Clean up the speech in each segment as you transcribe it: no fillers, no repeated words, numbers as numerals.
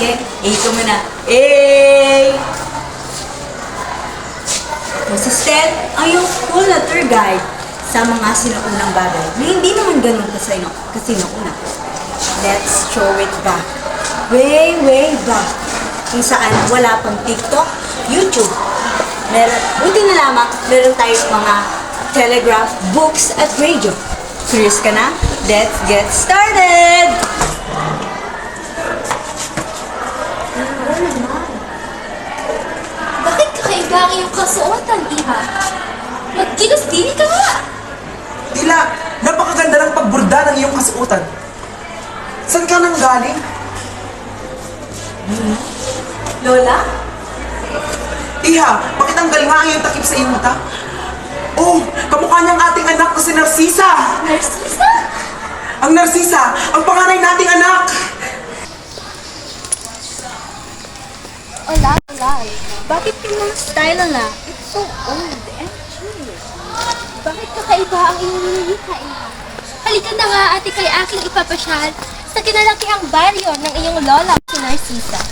sige, A ka muna. A! Si Stel ang yung cool na tour guide sa mga sinuunang bagay na hindi naman ganun kasinuuna. Let's show it back. Way, way back. Kung saan wala pang TikTok, YouTube. Buti na lamang, meron tayong mga telegraph, books, at radio. Curious ka na? Let's get started! Bakit kakaiba ang iyong kasuotan, Iha? Magkilos dili ka nga! Tila, napakaganda ng pagburda ng iyong kasuotan. Saan ka nang galing? Lola? Iha, bakit ang galing ang iyong takip sa iyong mata? Oh, kamukha niyang ating anak na si Narcisa! Narcisa? Ang Narcisa, ang panganay nating anak! Olay, olay. Bakit yung mga style na? It's so old and cheap. Bakit kakaiba ang iyong nilikha, Iha? Halika na nga, ate, kay aking ipapasyal sa kinalakihang baryo ng iyong lola, si Narcisa.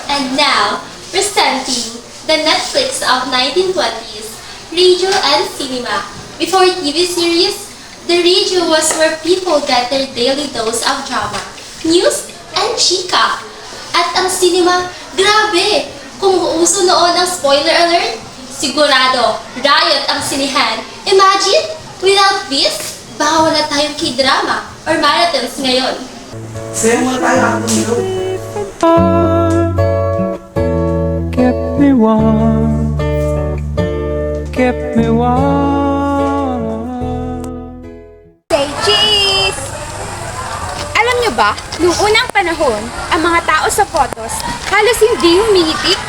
And now, presenting the Netflix of 1920s, radio and cinema. Before TV series, the radio was where people got their daily dose of drama, news, and chika. At ang cinema, grabe! Kung uuso noon ang spoiler alert, sigurado, riot ang sinihan. Imagine, without this, baka wala tayong k-drama or marathons ngayon. Sayo muna tayo ang tumiro. Kept me warm, kept me warm. Say cheese! Alam nyo ba, noong unang panahon, ang mga tao sa photos halos hindi humihitik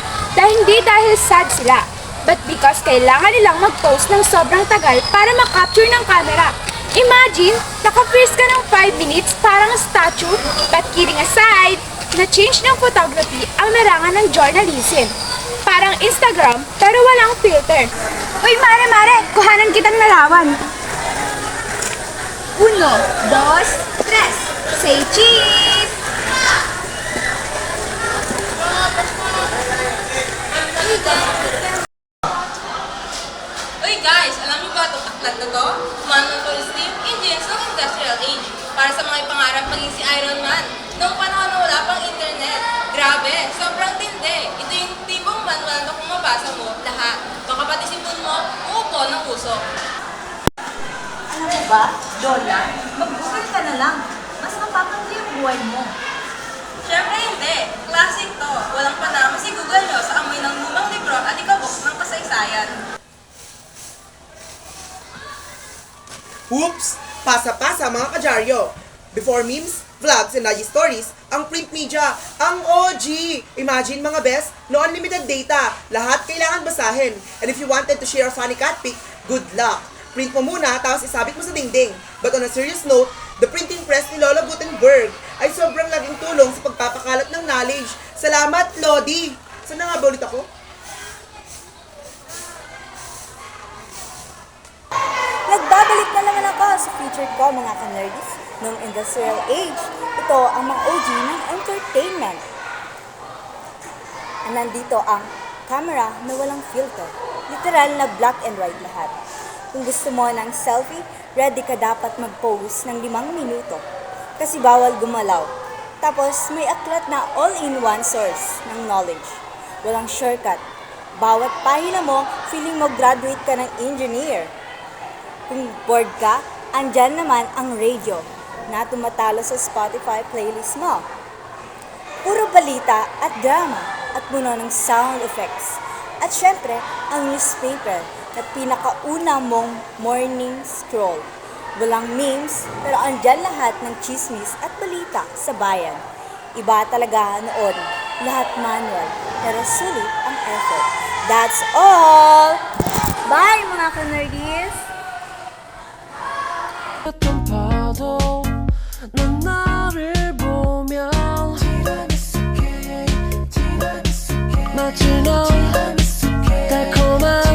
hindi dahil sad sila, but because kailangan nilang mag-post ng sobrang tagal para makapture ng camera. Imagine, naka-freeze ka ng 5 minutes parang statue, but kidding aside, na-change ng photography ang larangan ng journalism. Parang Instagram, pero walang filter. Uy, mare, kuhanan kitang larawan. 1, 2, 3. Say cheese! Uy guys, alam niyo ba itong aklat na to? Manual for Steam Engines ng Industrial Age para sa mga pangarap maging si Iron Man. Noong panahon na wala pang internet. Grabe, sobrang tindi. Ito yung tipong manual na kung mabasa mo, lahat. Baka pati sipon mo, uupo ng usok. Alam mo ba, Lola, mag-google ka na lang. Mas mapapagli yung buhay mo. Siyempre hindi. Classic to. Walang panama si Google nyo sa amoy ng lumang libro at ikabok ng kasaysayan. Oops! Pasa-pasa mga kadyaryo! Before memes, vlogs, and IG stories, ang print media, ang OG! Imagine mga best, no unlimited data, lahat kailangan basahin. And if you wanted to share a funny cat pic, good luck! Print mo muna, tapos isabit mo sa dingding. But on a serious note, the printing press ni Lola Gutenberg ay sobrang laging tulong sa pagpapakalat ng knowledge. Salamat, Lodi! Saan na nga ba ulit ako? Nagbabalik na naman ako sa featured ko mga ka-nerds. Noong Industrial Age, ito ang mga OG ng entertainment. At nandito ang camera na walang filter. Literal na black and white lahat. Kung gusto mo ng selfie, ready ka dapat mag-pose ng 5 minuto. Kasi bawal gumalaw. Tapos may aklat na all-in-one source ng knowledge. Walang shortcut. Bawat pahina mo, feeling mo graduate ka ng engineer. Kung bored ka, andyan naman ang radio na tumatalo sa Spotify playlist mo. Puro balita at drama at puno ng sound effects. At syempre, ang newspaper na pinakauna mong morning scroll. Walang memes, pero andyan lahat ng chismis at balita sa bayan. Iba talaga noon, lahat manual, pero sulit ang effort. That's all! Bye mga ka-nerdies! 봐도 넌 나를 보면 마치 너 달콤한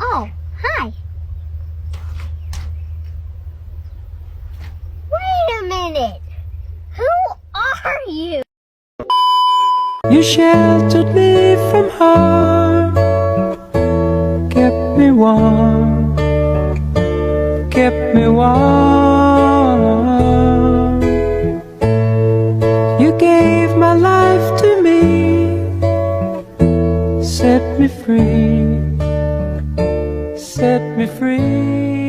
Oh, hi! You sheltered me from harm, kept me warm, kept me warm. You gave my life to me, set me free, set me free.